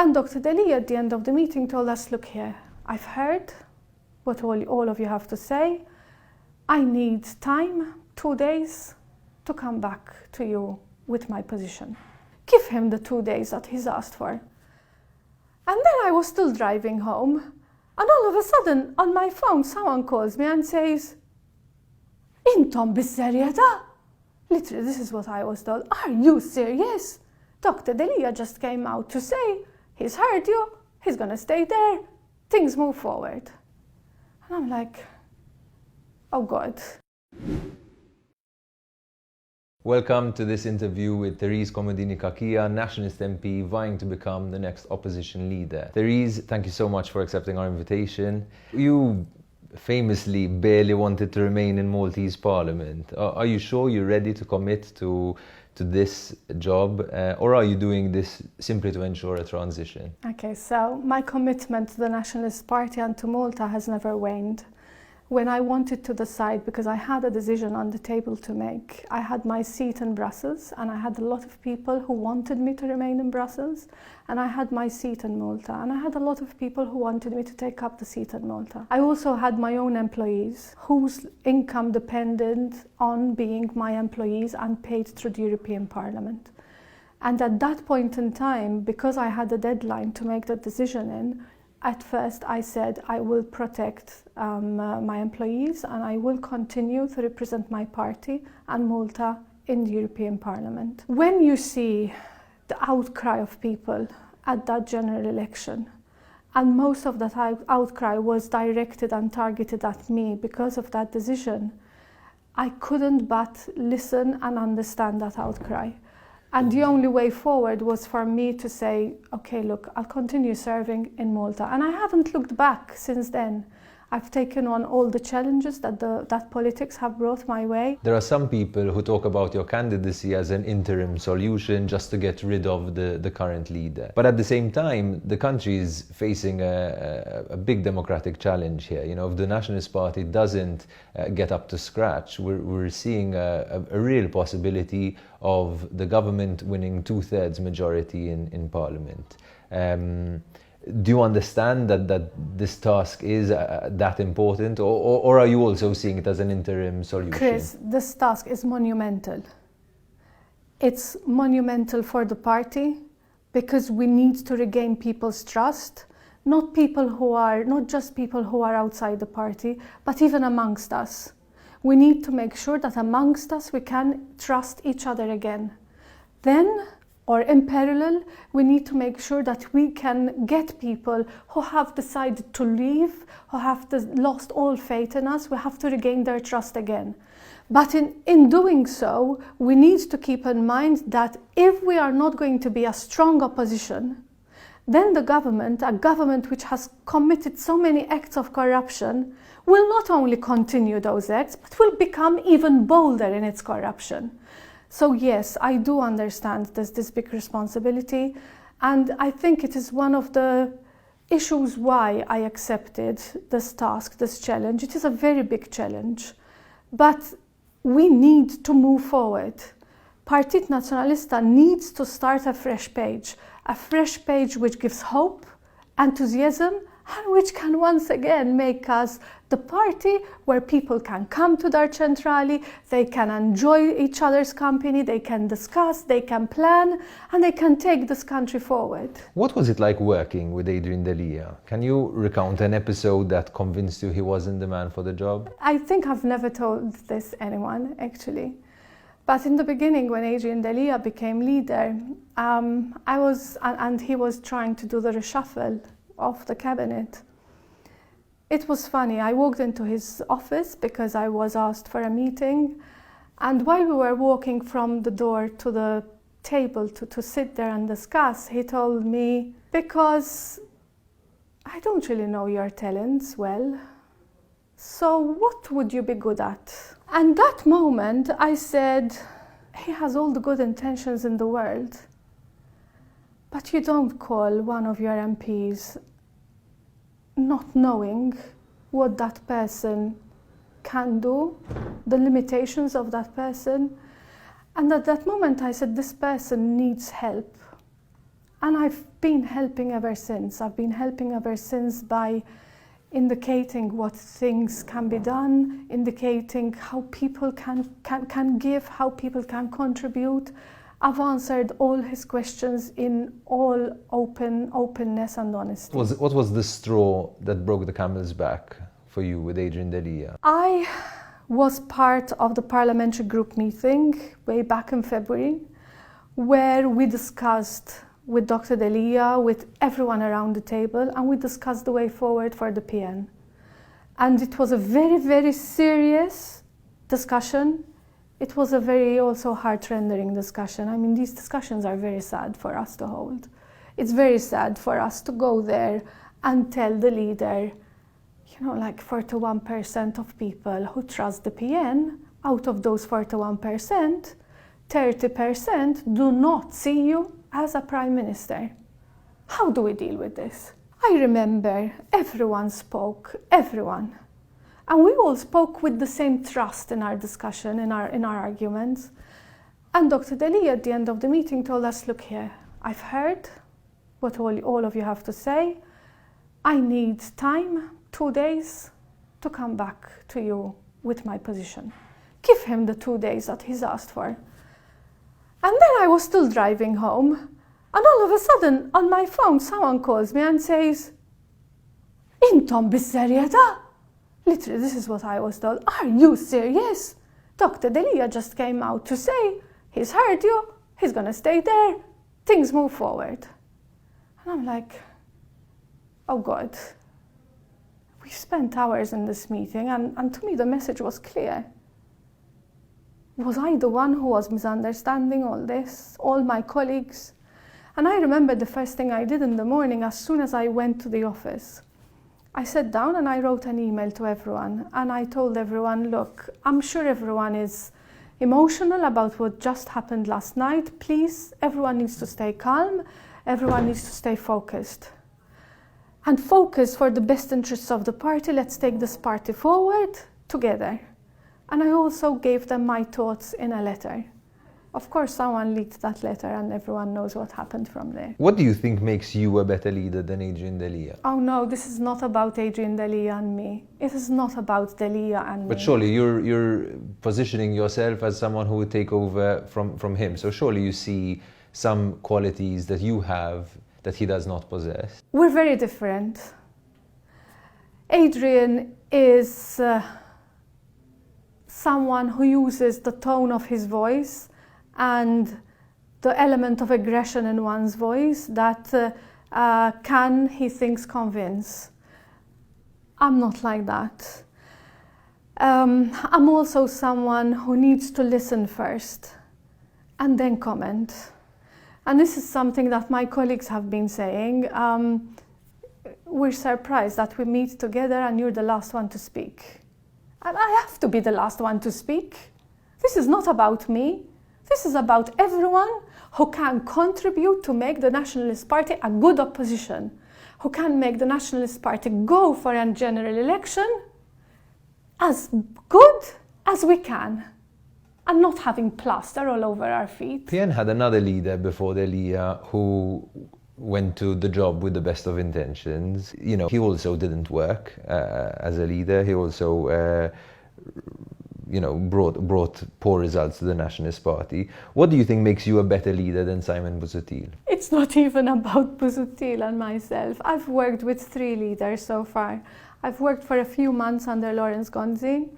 And Dr. Delia at the end of the meeting told us, look here, I've heard what all of you have to say. I need time, 2 days, to come back to you with my position. Give him the 2 days that he's asked for. And then I was still driving home, and all of a sudden on my phone someone calls me and says, Intom bizzerjeta? Literally, this is what I was told. Are you serious? Dr. Delia just came out to say, he's heard you, he's gonna stay there, things move forward. And I'm like, oh God. Welcome to this interview with Therese Comodini Cachia, Nationalist MP vying to become the next opposition leader. Therese, thank you so much for accepting our invitation. You famously barely wanted to remain in Maltese Parliament. Are you sure you're ready to commit to this job, or are you doing this simply to ensure a transition? Okay, so my commitment to the Nationalist Party and to Malta has never waned. When I wanted to decide, because I had a decision on the table to make, I had my seat in Brussels and I had a lot of people who wanted me to remain in Brussels, and I had my seat in Malta and I had a lot of people who wanted me to take up the seat in Malta. I also had my own employees whose income depended on being my employees and paid through the European Parliament. And at that point in time, because I had a deadline to make that decision in, at first I said I will protect my employees and I will continue to represent my party and Malta in the European Parliament. When you see the outcry of people at that general election, and most of that outcry was directed and targeted at me because of that decision, I couldn't but listen and understand that outcry. And the only way forward was for me to say, okay, look, I'll continue serving in Malta. And I haven't looked back since then. I've taken on all the challenges that politics have brought my way. There are some people who talk about your candidacy as an interim solution just to get rid of the current leader. But at the same time, the country is facing a big democratic challenge here. You know, if the Nationalist Party doesn't get up to scratch, we're seeing a real possibility of the government winning 2/3 majority in Parliament. Do you understand that this task is that important, or are you also seeing it as an interim solution? Chris, this task is monumental. It's monumental for the party because we need to regain people's trust, not just people who are outside the party, but even amongst us. We need to make sure that amongst us we can trust each other again. Then, or in parallel, we need to make sure that we can get people who have decided to leave, who have lost all faith in us, we have to regain their trust again. But in doing so, we need to keep in mind that if we are not going to be a strong opposition, then the government, a government which has committed so many acts of corruption, will not only continue those acts, but will become even bolder in its corruption. So yes, I do understand there's this big responsibility, and I think it is one of the issues why I accepted this task, this challenge. It is a very big challenge, but we need to move forward. Partit Nazzjonalista needs to start a fresh page which gives hope, enthusiasm, and which can once again make us the party where people can come to their centrali, they can enjoy each other's company, they can discuss, they can plan, and they can take this country forward. What was it like working with Adrian Delia? Can you recount an episode that convinced you he wasn't the man for the job? I think I've never told this anyone, actually. But in the beginning, when Adrian Delia became leader, and he was trying to do the reshuffle of the cabinet. It was funny. I walked into his office because I was asked for a meeting, and while we were walking from the door to the table to sit there and discuss, he told me, because I don't really know your talents well, so what would you be good at? And that moment I said, he has all the good intentions in the world, but you don't call one of your MPs not knowing what that person can do, the limitations of that person. And at that moment I said, this person needs help. And I've been helping ever since. I've been helping ever since by indicating what things can be done, indicating how people can give, how people can contribute. I've answered all his questions in all openness and honesty. What was the straw that broke the camel's back for you with Adrian Delia? I was part of the parliamentary group meeting way back in February, where we discussed with Dr. Delia, with everyone around the table, and we discussed the way forward for the PN. And it was a very, very serious discussion. It was a very also heart-rendering discussion. I mean, these discussions are very sad for us to hold. It's very sad for us to go there and tell the leader, you know, like 41% of people who trust the PN, out of those 41%, 30% do not see you as a prime minister. How do we deal with this? I remember everyone spoke, everyone. And we all spoke with the same trust in our discussion, in our arguments. And Dr. Delia at the end of the meeting told us, look here, I've heard what all of you have to say. I need time, 2 days, to come back to you with my position. Give him the 2 days that he's asked for. And then I was still driving home, and all of a sudden, on my phone, someone calls me and says, Intom bis-serjetà? Literally, this is what I was told. Are you serious? Dr. Delia just came out to say, he's heard you, he's gonna stay there, things move forward. And I'm like, oh God. We spent hours in this meeting, and to me the message was clear. Was I the one who was misunderstanding all this? All my colleagues? And I remember the first thing I did in the morning, as soon as I went to the office, I sat down and I wrote an email to everyone. And I told everyone, look, I'm sure everyone is emotional about what just happened last night. Please, everyone needs to stay calm. Everyone needs to stay focused. And focus for the best interests of the party. Let's take this party forward together. And I also gave them my thoughts in a letter. Of course, someone leaked that letter and everyone knows what happened from there. What do you think makes you a better leader than Adrian Delia? Oh no, this is not about Adrian Delia and me. It is not about Delia and me. But surely you're positioning yourself as someone who would take over from him. So surely you see some qualities that you have that he does not possess. We're very different. Adrian is someone who uses the tone of his voice and the element of aggression in one's voice that can, he thinks, convince. I'm not like that. I'm also someone who needs to listen first and then comment. And this is something that my colleagues have been saying. We're surprised that we meet together and you're the last one to speak. And I have to be the last one to speak. This is not about me. This is about everyone who can contribute to make the Nationalist Party a good opposition, who can make the Nationalist Party go for a general election as good as we can, and not having plaster all over our feet. PN had another leader before Delia who went to the job with the best of intentions. You know, he also didn't work as a leader. He also brought poor results to the Nationalist Party. What do you think makes you a better leader than Simon Busuttil? It's not even about Busuttil and myself. I've worked with 3 leaders so far. I've worked for a few months under Lawrence Gonzi,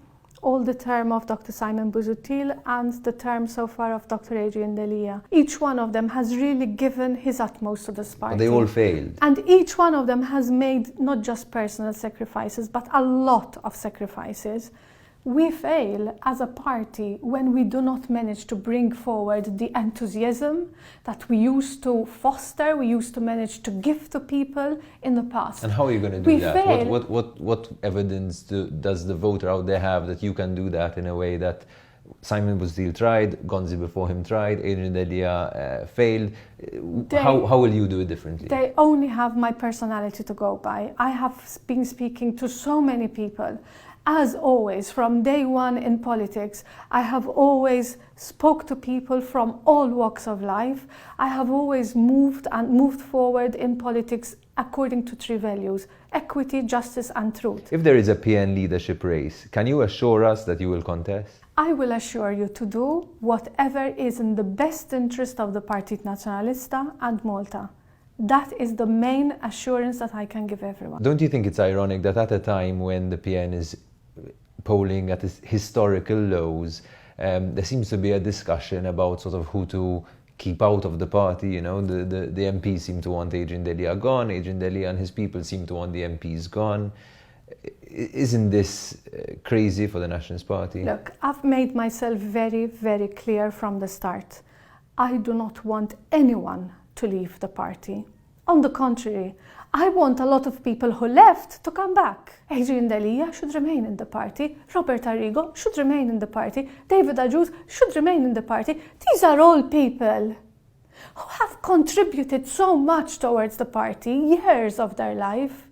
all the term of Dr. Simon Busuttil and the term so far of Dr. Adrian Delia. Each one of them has really given his utmost to this party. But they all failed. And each one of them has made not just personal sacrifices, but a lot of sacrifices. We fail as a party when we do not manage to bring forward the enthusiasm that we used to foster, we used to manage to give to people in the past. And how are you going to do that? What evidence does the voter out there have that you can do that in a way that Simon Busuttil tried, Gonzi before him tried, Adrian Delia failed? How will you do it differently? They only have my personality to go by. I have been speaking to so many people, As always, from day one in politics, I have always spoke to people from all walks of life. I have always moved forward in politics according to three values: equity, justice and truth. If there is a PN leadership race, can you assure us that you will contest? I will assure you to do whatever is in the best interest of the Partit Naționalista and Malta. That is the main assurance that I can give everyone. Don't you think it's ironic that at a time when the PN is polling at historical lows, there seems to be a discussion about sort of who to keep out of the party? You know, the MPs seem to want Adrian Delia gone, Adrian Delia and his people seem to want the MPs gone. Isn't this crazy for the Nationalist Party? Look, I've made myself very, very clear from the start. I do not want anyone to leave the party. On the contrary, I want a lot of people who left to come back. Adrian Delia should remain in the party. Robert Arrigo should remain in the party. David Ajuz should remain in the party. These are all people who have contributed so much towards the party, years of their life.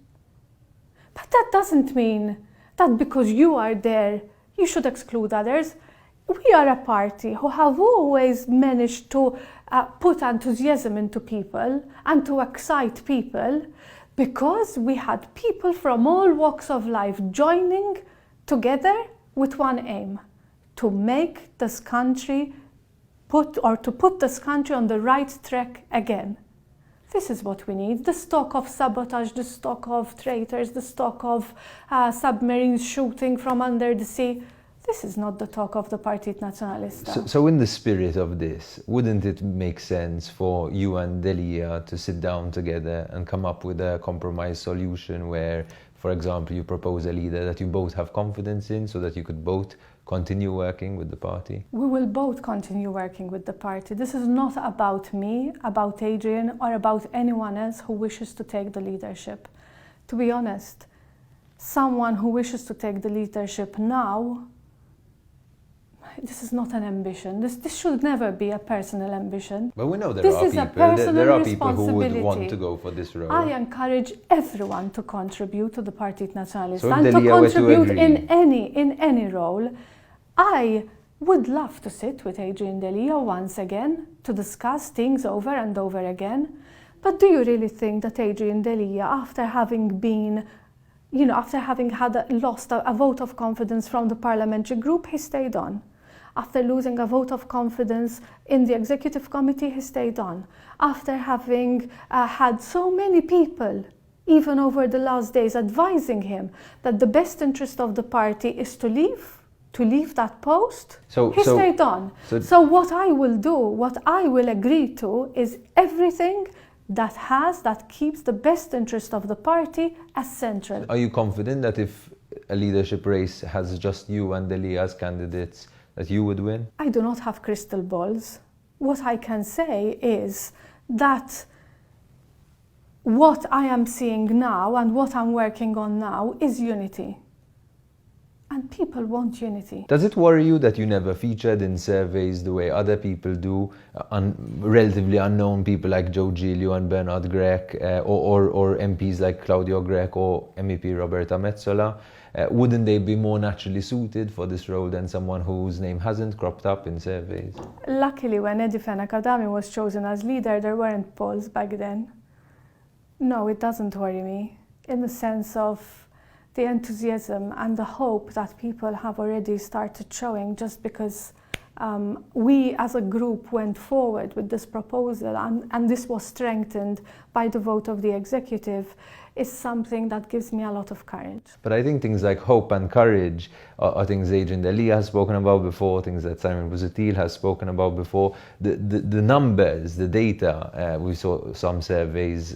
But that doesn't mean that because you are there, you should exclude others. We are a party who have always managed to put enthusiasm into people and to excite people, because we had people from all walks of life joining together with one aim: to make this country to put this country on the right track again. This is what we need. The stock of sabotage, the stock of traitors, the stock of submarines shooting from under the sea. This is not the talk of the Partit Naționalista. So in the spirit of this, wouldn't it make sense for you and Delia to sit down together and come up with a compromise solution where, for example, you propose a leader that you both have confidence in so that you could both continue working with the party? We will both continue working with the party. This is not about me, about Adrian, or about anyone else who wishes to take the leadership. To be honest, someone who wishes to take the leadership now, this is not an ambition. This should never be a personal ambition. But we know there are people who would want to go for this role. I encourage everyone to contribute to the Partit Naționalista so and to contribute in any role. I would love to sit with Adrian Delia once again to discuss things over and over again. But do you really think that Adrian Delia, after having been, after having lost a vote of confidence from the parliamentary group, he stayed on? After losing a vote of confidence in the executive committee, he stayed on. After having had so many people, even over the last days, advising him that the best interest of the party is to leave that post, he stayed on. So what I will do, what I will agree to, is everything that keeps the best interest of the party as central. Are you confident that if a leadership race has just you and Delia as candidates, that you would win? I do not have crystal balls. What I can say is that what I am seeing now and what I'm working on now is unity. And people want unity. Does it worry you that you never featured in surveys the way other people do, relatively unknown people like Joe Giglio and Bernard Grech, or MPs like Claudio Grech or MEP Roberta Metsola? Wouldn't they be more naturally suited for this role than someone whose name hasn't cropped up in surveys? Luckily, when Edi Fenakadami was chosen as leader, there weren't polls back then. No, it doesn't worry me, in the sense of the enthusiasm and the hope that people have already started showing just because we as a group went forward with this proposal and this was strengthened by the vote of the executive, is something that gives me a lot of courage. But I think things like hope and courage are things Adrian Delia has spoken about before, things that Simon Busuttil has spoken about before. The numbers, the data, we saw some surveys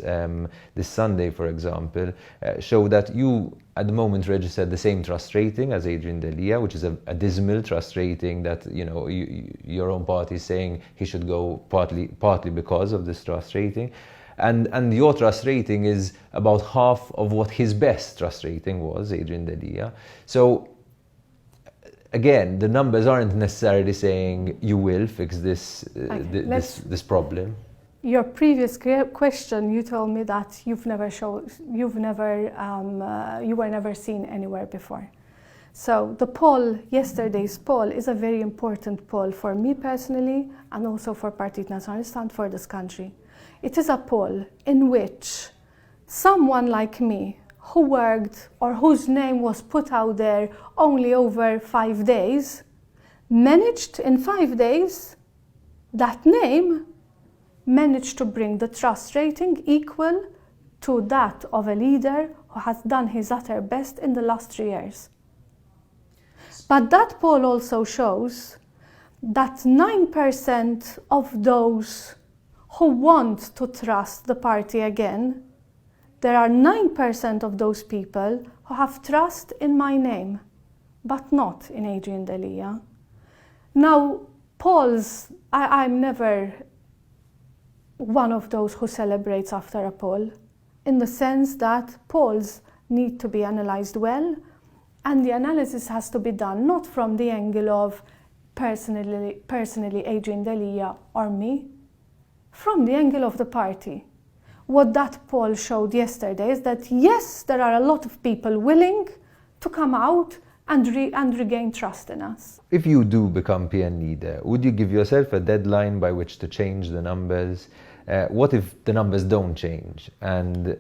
this Sunday, for example, show that you at the moment registered the same trust rating as Adrian Delia, which is a dismal trust rating that your own party is saying he should go partly because of this trust rating. And your trust rating is about half of what his best trust rating was, Adrian Delia. So again, the numbers aren't necessarily saying you will fix this problem. Your previous question, you told me that you were never seen anywhere before. So the poll, yesterday's poll, is a very important poll for me personally and also for Partit Nationalist and for this country. It is a poll in which someone like me, who worked or whose name was put out there only over 5 days, managed in 5 days, that name managed to bring the trust rating equal to that of a leader who has done his utter best in the last 3 years. But that poll also shows that 9% of those who want to trust the party again, there are 9% of those people who have trust in my name, but not in Adrian Delia. Now, polls, I'm never one of those who celebrates after a poll, in the sense that polls need to be analysed well, and the analysis has to be done not from the angle of personally Adrian Delia or me, from the angle of the party. What that poll showed yesterday is that yes, there are a lot of people willing to come out and regain trust in us. If you do become PN leader, would you give yourself a deadline by which to change the numbers? What if the numbers don't change, and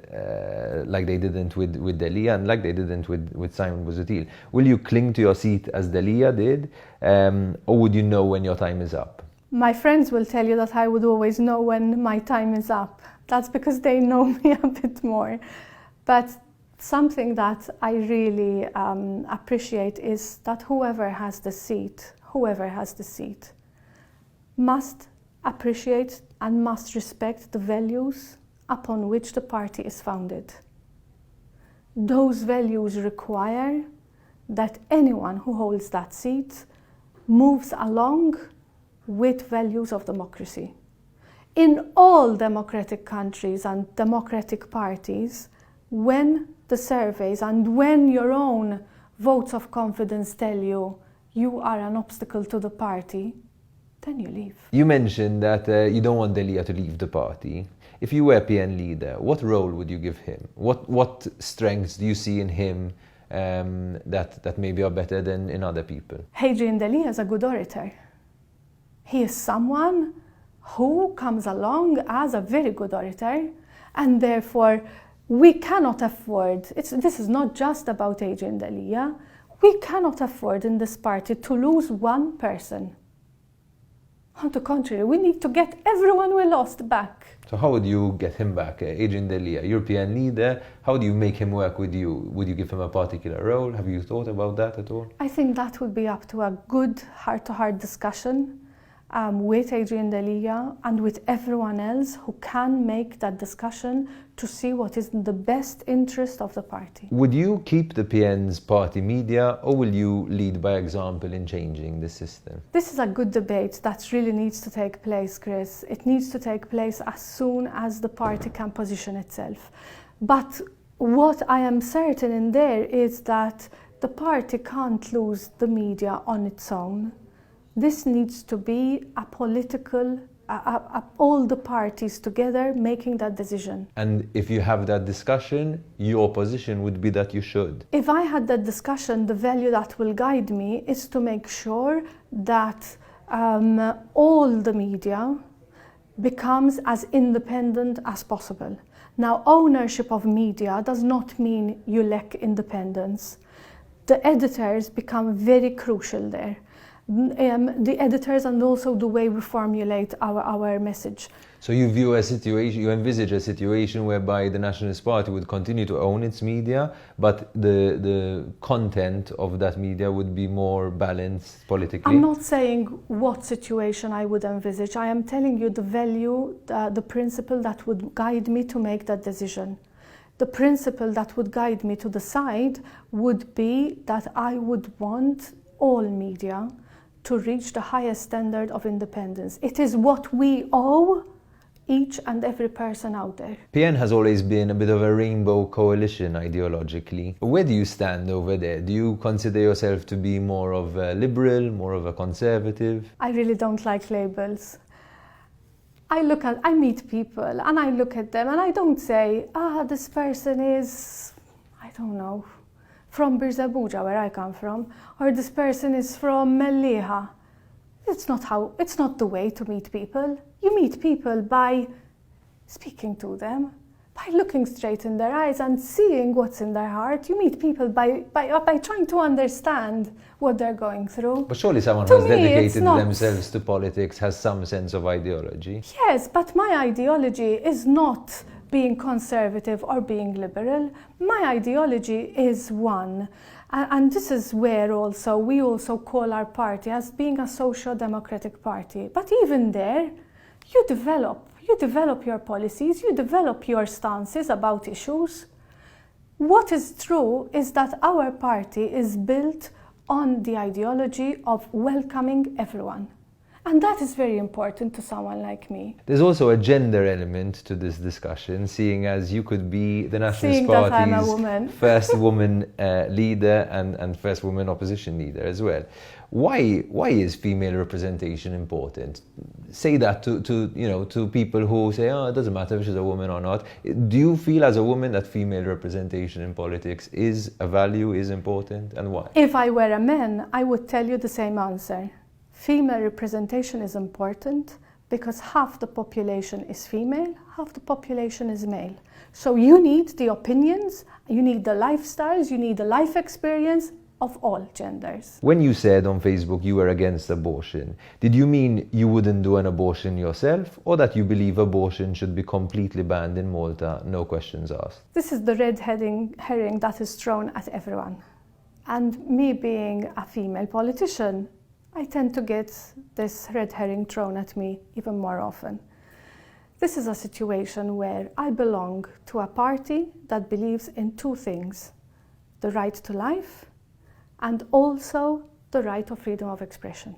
like they didn't with Delia and like they didn't with Simon Busuttil? Will you cling to your seat as Delia did, or would you know when your time is up? My friends will tell you that I would always know when my time is up. That's because they know me a bit more. But something that I really appreciate is that whoever has the seat must appreciate and must respect the values upon which the party is founded. Those values require that anyone who holds that seat moves along with values of democracy. In all democratic countries and democratic parties, when the surveys and when your own votes of confidence tell you you are an obstacle to the party, then you leave. You mentioned that you don't want Delia to leave the party. If you were PN leader, what role would you give him? What strengths do you see in him that maybe are better than in other people? Adrian Delia is a good orator. He is someone who comes along as a very good orator, and therefore we cannot afford, this is not just about Adrian Delia, we cannot afford in this party to lose one person. On the contrary, we need to get everyone we lost back. So how would you get him back? Adrian Delia, European leader, how do you make him work with you? Would you give him a particular role? Have you thought about that at all? I think that would be up to a good heart-to-heart discussion with Adrian Delia and with everyone else who can make that discussion to see what is in the best interest of the party. Would you keep the PN's party media, or will you lead by example in changing the system? This is a good debate that really needs to take place, Chris. It needs to take place as soon as the party can position itself. But what I am certain in there is that the party can't lose the media on its own. This needs to be a political, all the parties together making that decision. And if you have that discussion, your position would be that you should? If I had that discussion, the value that will guide me is to make sure that all the media becomes as independent as possible. Now, ownership of media does not mean you lack independence. The editors become very crucial there. The editors and also the way we formulate our message. So you view a situation, you envisage a situation whereby the Nationalist Party would continue to own its media, but the content of that media would be more balanced politically? I'm not saying what situation I would envisage. I am telling you the value, the principle that would guide me to make that decision. The principle that would guide me to decide would be that I would want all media to reach the highest standard of independence. It is what we owe each and every person out there. PN has always been a bit of a rainbow coalition ideologically. Where do you stand over there? Do you consider yourself to be more of a liberal, more of a conservative? I really don't like labels. I meet people and I look at them and I don't say, this person is, I don't know, from Birzabuja, where I come from, or this person is from Melliha. It's not the way to meet people. You meet people by speaking to them, by looking straight in their eyes and seeing what's in their heart. You meet people by trying to understand what they're going through. But surely someone who has dedicated themselves to politics has some sense of ideology. Yes, but my ideology is not being conservative or being liberal. My ideology is one. And this is where we also call our party as being a social-democratic party. But even there, you develop your policies, you develop your stances about issues. What is true is that our party is built on the ideology of welcoming everyone. And that is very important to someone like me. There's also a gender element to this discussion, seeing as you could be the Nationalist Party's first woman leader and first woman opposition leader as well. Why is female representation important? Say that to people who say, oh, it doesn't matter if she's a woman or not. Do you feel as a woman that female representation in politics is a value, is important, and why? If I were a man, I would tell you the same answer. Female representation is important because half the population is female, half the population is male. So you need the opinions, you need the lifestyles, you need the life experience of all genders. When you said on Facebook you were against abortion, did you mean you wouldn't do an abortion yourself, or that you believe abortion should be completely banned in Malta, no questions asked? This is the red herring that is thrown at everyone. And me being a female politician, I tend to get this red herring thrown at me even more often. This is a situation where I belong to a party that believes in two things: the right to life and also the right of freedom of expression.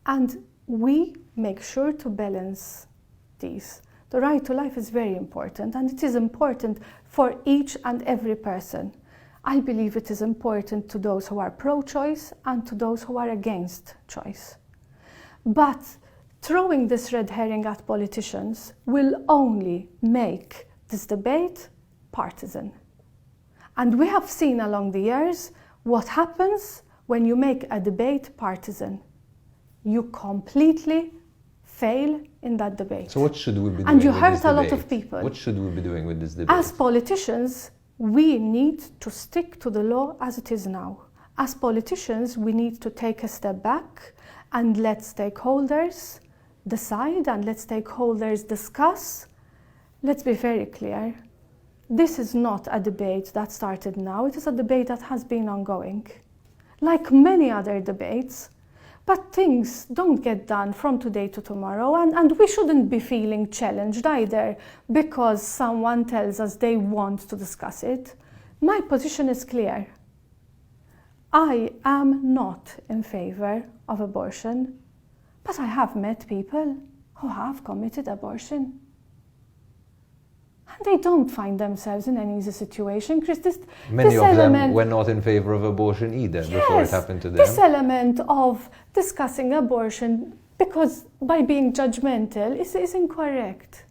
And we make sure to balance these. The right to life is very important, and it is important for each and every person. I believe it is important to those who are pro-choice and to those who are against choice. But throwing this red herring at politicians will only make this debate partisan. And we have seen along the years what happens when you make a debate partisan. You completely fail in that debate. So what should we be doing and you with hurt this a lot debate? of people. What should we be doing with this debate? As politicians, we need to stick to the law as it is now. As politicians, we need to take a step back and let stakeholders decide and let stakeholders discuss. Let's be very clear. This is not a debate that started now. It is a debate that has been ongoing, like many other debates. But things don't get done from today to tomorrow, and we shouldn't be feeling challenged either because someone tells us they want to discuss it. My position is clear. I am not in favor of abortion, but I have met people who have committed abortion. And they don't find themselves in an easy situation. Many of them were not in favor of abortion either before it happened to them. This element of discussing abortion because by being judgmental is incorrect.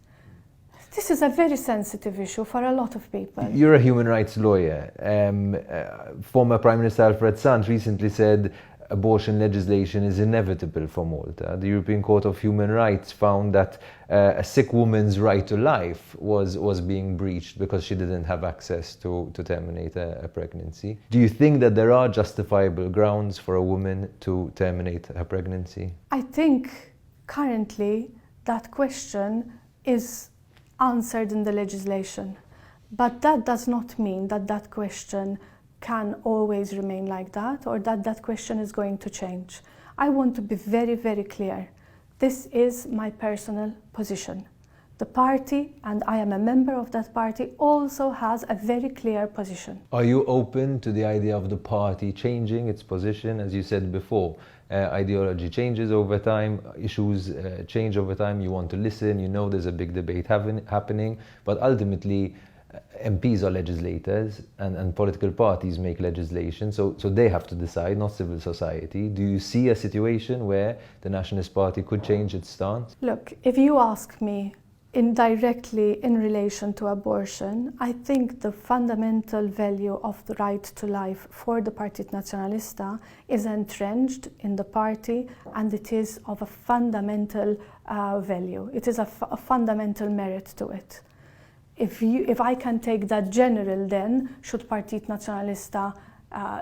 This is a very sensitive issue for a lot of people. You're a human rights lawyer. Former Prime Minister Alfred Sant recently said abortion legislation is inevitable for Malta. The European Court of Human Rights found that a sick woman's right to life was being breached because she didn't have access to terminate a pregnancy. Do you think that there are justifiable grounds for a woman to terminate her pregnancy? I think currently that question is answered in the legislation, but that does not mean that that question can always remain like that, or that that question is going to change. I want to be very, very clear. This is my personal position. The party, and I am a member of that party, also has a very clear position. Are you open to the idea of the party changing its position? As you said before, ideology changes over time, issues change over time, you want to listen, you know there's a big debate happening, but ultimately MPs are legislators and political parties make legislation, so they have to decide, not civil society. Do you see a situation where the Nationalist Party could change its stance? Look, if you ask me indirectly in relation to abortion, I think the fundamental value of the right to life for the Partit Naționalista is entrenched in the party, and it is of a fundamental value. It is a fundamental merit to it. If I can take that general, then should Partit Naționalista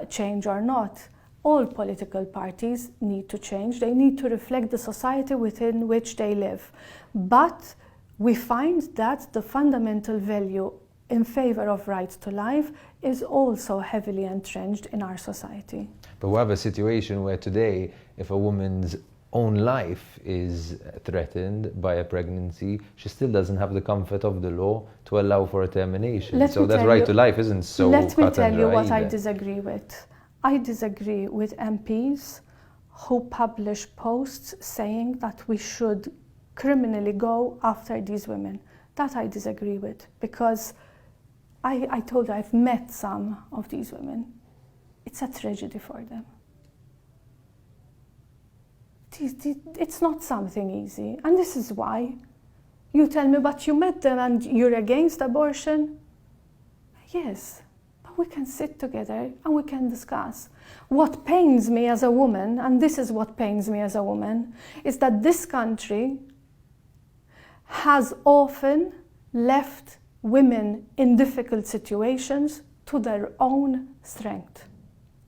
change or not? All political parties need to change. They need to reflect the society within which they live. But we find that the fundamental value in favor of right to life is also heavily entrenched in our society. But we have a situation where today, if a woman's own life is threatened by a pregnancy, she still doesn't have the comfort of the law to allow for a termination. So that right to life isn't so cut and dry. Let me tell you what I either. disagree with. I disagree with MPs who publish posts saying that we should criminally go after these women. That I disagree with, because I told you I've met some of these women. It's a tragedy for them. It's not something easy, and this is why. You tell me, but you met them and you're against abortion? Yes, but we can sit together and we can discuss. What pains me as a woman, and this is what pains me as a woman, is that this country has often left women in difficult situations to their own strength.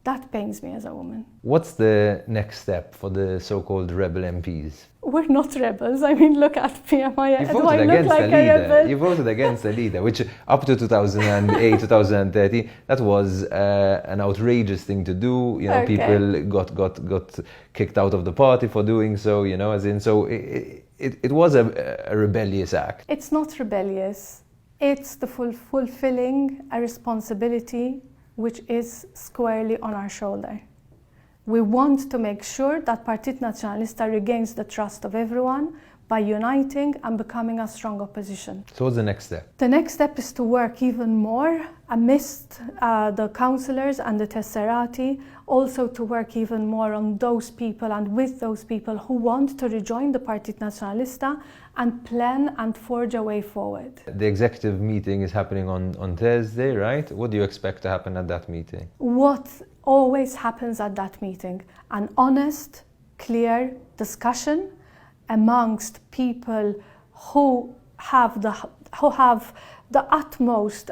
That pains me as a woman. What's the next step for the so-called rebel MPs? We're not rebels. I mean, look at me. Do I look like a rebel? You voted against the leader, which up to 2008, 2013, that was an outrageous thing to do. You know, people got kicked out of the party for doing so. You know, as in, so it was a rebellious act. It's not rebellious. It's the fulfilling a responsibility which is squarely on our shoulder. We want to make sure that Partit Naționalista regains the trust of everyone by uniting and becoming a strong opposition. So what's the next step? The next step is to work even more amidst the councillors and the tesserati, also to work even more on those people and with those people who want to rejoin the Partit Naționalista and plan and forge a way forward. The executive meeting is happening on Thursday, right? What do you expect to happen at that meeting? What always happens at that meeting? An honest, clear discussion amongst people who have the utmost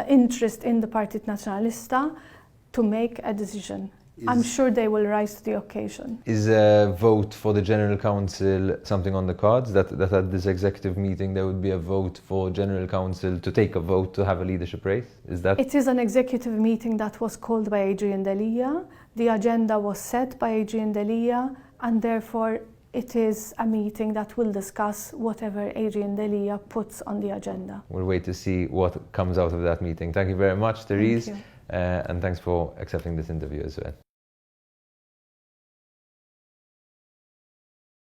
interest in the Partit Naționalista to make a decision. I'm sure they will rise to the occasion. Is a vote for the General Council something on the cards? That at this executive meeting there would be a vote for General Council to take a vote to have a leadership race? Is that? It is an executive meeting that was called by Adrian Delia. The agenda was set by Adrian Delia, and therefore it is a meeting that will discuss whatever Adrian Delia puts on the agenda. We'll wait to see what comes out of that meeting. Thank you very much, Therese. Thank you. And thanks for accepting this interview as well.